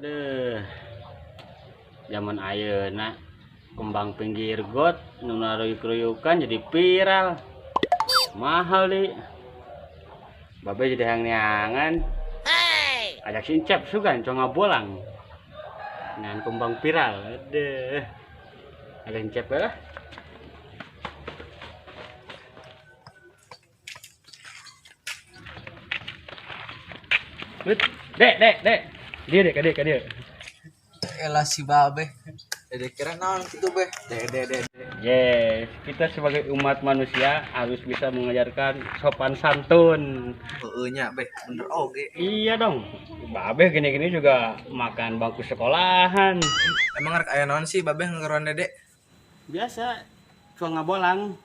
Aduh, zaman ayeuna kembang pinggir got nu naruyuk-ruyukan jadi viral. Mahal di. Babe jadi hang-neangan. Ajak sincap sugan conga bolang. Dengan kembang viral. Aduh. Ada sincap lah. Dek. Dia ka dia. Elah si babe. Dede kira naon gitu be. Dede. Yes, kita sebagai umat manusia harus bisa mengajarkan sopan santun. Heeh nya be, bener oge. Iya dong. Babe gini-gini juga makan bangku sekolahan. Emang rek aya naon sih babe ngegeruan dede? Biasa suka ngabolang.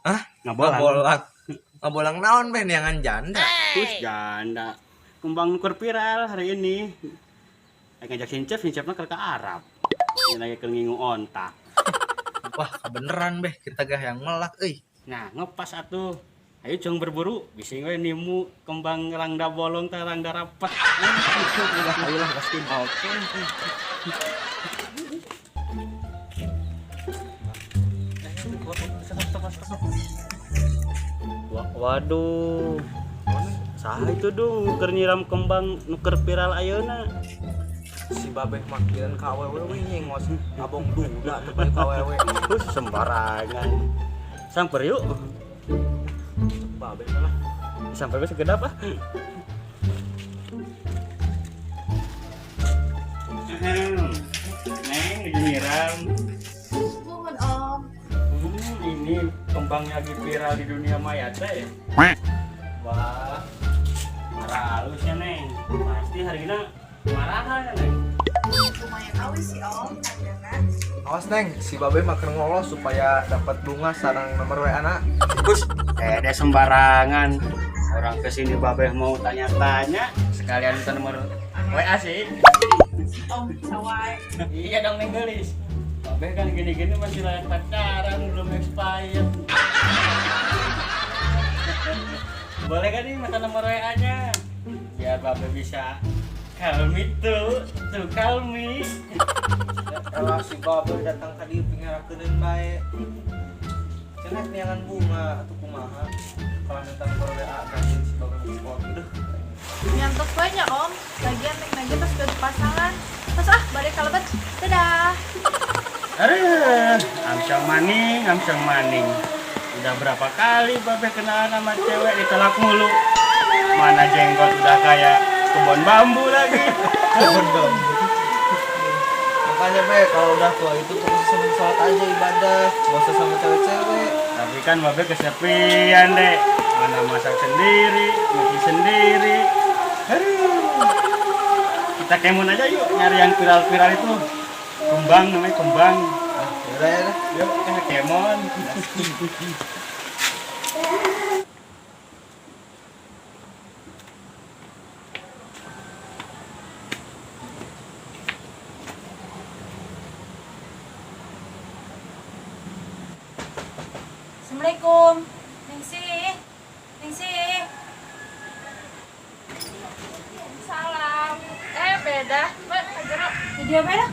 Hah? Ngabolang. Ngabolang naon be neangan janda. Terus janda. Kembang nuker viral hari ini. Ngajak sincapnya ke Arab. Ini lagi kelingingu ontak. Wah, kebeneran be, kita gah yang melak euy. Nah, ngepas atuh. Ayo cung berburu, bisa we nimu kembang rangda bolong teh rangda rapat. Ayo lah gaskeun. Oke. Waduh. Saha itu dong nuker nyiram kembang nuker viral ayeuna. Si babe makian KWW nyengos abong duda teu bae KWW. Terus sembarangan. Samper yuk. Babe lah. Sampai besok gede apa? Neng, nyiram. Bukan om. Ini kembangnya lagi viral di dunia maya teh. Wah, halusnya neng. Pasti hari ini marahan ya neng. Lumayan awis sih om, hargana. Awas neng, si babe makan ngolos supaya dapat bunga sarang nomor WA na. Terus, deh sembarangan. Orang kesini babeh mau tanya-tanya, sekalian minta nomor WA sih. Om sawai. Iya dong neng gelis. Babeh kan gini-gini masih layak pacaran, belum expired. Boleh kan nih minta nomor WA-nya? Biar babeh bisa call me tuh call me. Kalau si babe datang ka dieu pingarakeun bae. Cenah neangan bunga atuh kumaha. Kalau minta nomor WA kasih si babe spot. Nyantok banyak om. Lagian neng aja pas udah pasangan. Pas balik kalebet. Dadah. Aduh, amsang maning. Udah berapa kali babeh kenalan sama cewek ditolak mulu. Mana jenggot udah kayak kebun bambu lagi. Kebun bambu. Makanya be, kalau udah tua itu terus seneng sholat aja ibadah, gak usah sama cewek-cewek. Tapi kan babeh kesepian deh. Mana masak sendiri, nyuci sendiri. Aduh. Kita kemon aja yuk nyari yang viral-viral itu. Kembang namanya kembang. Yaudah. Yuk kita kemon. Assalamualaikum. Ningsi. Salam. Beda. Mbak, ajarok. Dia beda.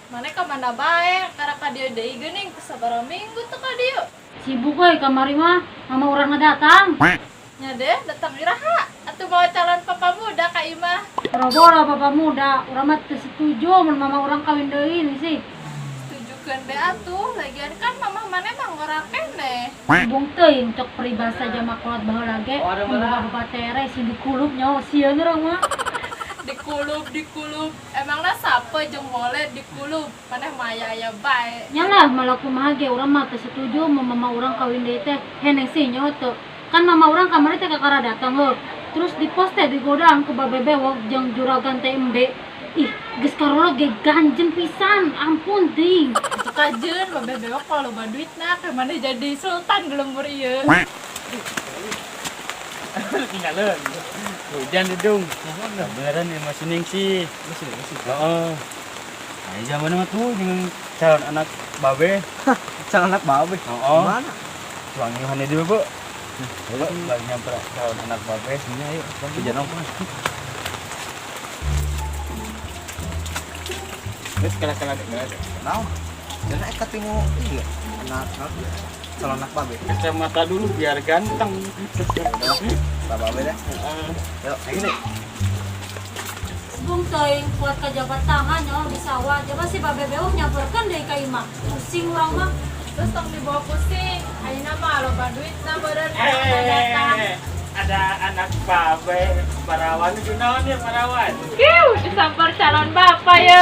Mana ka mana bae, karena ka dia deui geuning sabaraha minggu teh ka dieu. Sibuk euy kamari mah, mama urang datang. Nya deh, datang iraha? Atuh bawa calon papa muda ka imah. Boro-boro bapak muda, urang mah teu setuju mun mama urang kawin deui nih sih. Setujukeun deh atuh, lagian kan mamah maneh mah ngora keneh. Bung teuing cok peribahasa jama kolot baheula ge, mun boga bapak tere sih dikulub nyawa sieun urang mah. Dikulub. Emangna sape jeung mole dikulub? Maneh maya aya bae. Nya lah malah kumaha ge urang mah teu setuju mun mama urang kawin deui teh heneng sih nyawa teu. Kan mama urang kamari teh kakara datang heuh. terus dipost teh di godang ku babe bewok jeung juragan teh embe. Ih, geus karola ge ganjen pisan. Ampun ting. Itu kajen babe bewok kalau loba duitna ke mana jadi sultan di lembur ieu. Tinggalin. Hujan dudung. Beneran ya masih ningsih. Masih. Heeh. Nah, zaman mah tuh dengan calon anak babe. Calon anak babe. Heeh. Mana? Tuangnya hanya dulu, Bu. Ayo, lagi nyamper calon anak babe. Sini ayo. Hujan nongkrong. Wes kala-kala deh. Naon? Dan ketemu iya anak calon anak babe. Kacamata dulu biar ganteng. Pak babe dah. Yuk, yang ini. Bung teuing kuat kajabat tangan nyawa di sawah. Coba si babe bewok nyamperkeun deui ka imah. Pusing urang mah. Terus tong dibawa pusing. Ayeuna mah loba duitna beureun datang. Ada anak babe Parawan itu naon ya Parawan? Kiu disamper calon bapak ya.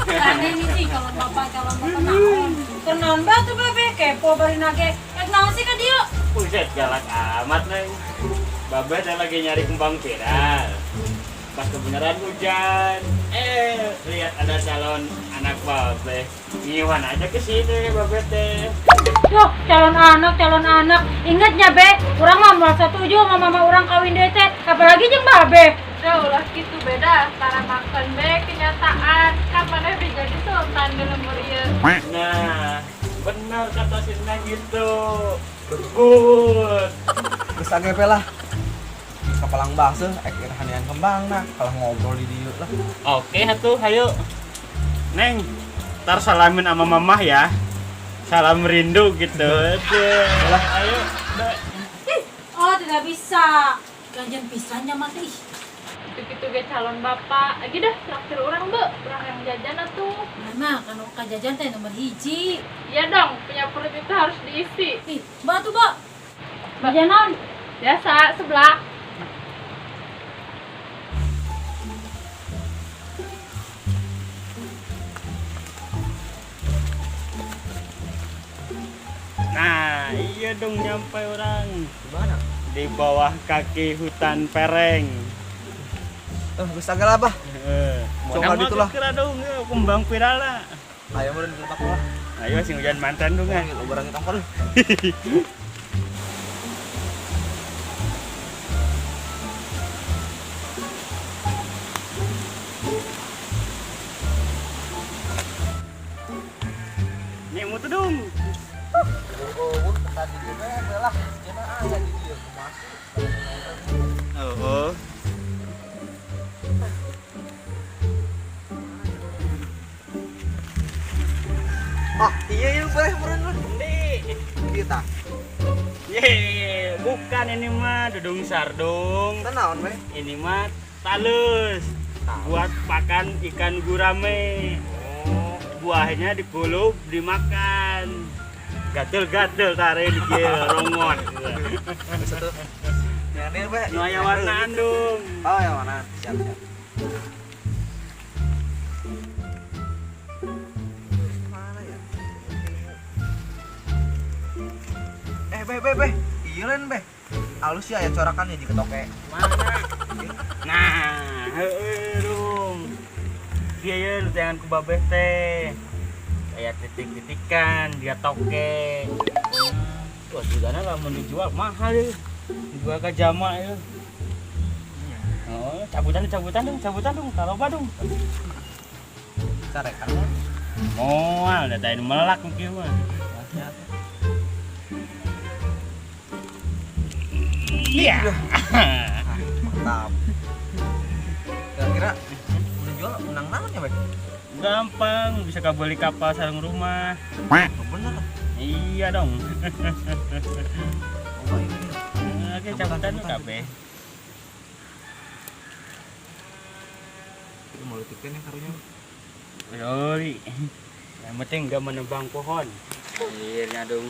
Aneh nih sih calon bapak naon. Kenaon ba tuh babe kepo bari nage. Naon sih ka dieu? Buset galak amat neng. Babe ada lagi nyari kembang viral. Pas kebenaran hujan, lihat ada calon anak babe. Ngiwan aja ke sini babe teh. Yo, calon anak. Ingatnya be, urang mah merasa setuju sama mama urang kawin deui teh, apalagi jeung babe. Ya ulah gitu beda antara makan be kenyataan. Kapan bisa jadi sultan di lembur ieu. Nah, benar kata si Neng gitu. Begut. Geus AGP lah. Kapalang bahasa, hanian kembang nah, kalau ngobrol di dieu lah. Oke, atuh, ayo. Neng, ntar salamin sama mamah ya. Salam rindu gitu. Ayo. Oh, tidak bisa. Ganjen pisannya mati. Gitu-gitu ge calon bapak. Lagi dah traktir orang be, orang yang jajan atuh. Nah, kan kajajan teh nomor 1. Iya dong, punya perut itu harus diisi. Ih, mbak tuh, mbak. Jajanan. Biasa sebelah. Nah, iya dong nyampe orang. Di mana? Di bawah kaki hutan pereng. Geus agak apa? Coba Nama ditulah. kira dong, kembang viral lah. Ayo meureun dilepak lah. Ayo sing hujan mantan dong ah. Lo barang tongkol. Nih mutu dong. Oh, tadi juga lah. Cenah aya di dieu kumaha. Oh. Ah, iya boleh meureun lah. Ieu tah. Ye, bukan ini mah dudung sardung. Naon we? Ini mah talus. Buat pakan ikan gurame. Oh, Buahnya dikulup, dimakan. Gatel-gatel tare di kieu rongon. geus atuh. Yang ini we. Nu aya warnaan dong. Oh, yang mana? Siap. Mana ya? Be. Iya len, be. Alus ya corakannya di ketoke. Mana? Nah, heueuh dong. Dia ya lu jangan ku babeh teh. Kayak titik-titikan dia toke. Wah, jugana lamun dijual mahal ya. Dijual ke jama ya. Oh, cabutan dong, taroba dong. Carekan. Moal, datain melak kieu mah. Iya. Mantap. Kira-kira udah jual menang naon ya, be? Gampang, bisa kabeli kapal sareng rumah. Bener lah. Iya dong. Oh, ini. Oke, cabutan tuh kabeh. Itu mau lutipin ya karunya. Yoi. Yang penting nggak menebang pohon. Akhirnya dong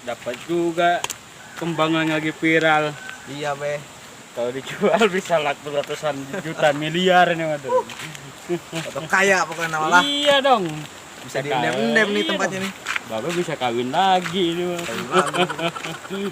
dapat juga kembangan lagi viral. Iya, be. Kalau dijual bisa laku ratusan juta miliar ini mah tuh. Atau kaya pokoknya malah. Iya dong. Bisa diendem-endem nih tempatnya nih. Bapak bisa kawin lagi ini mah. Kawin lagi.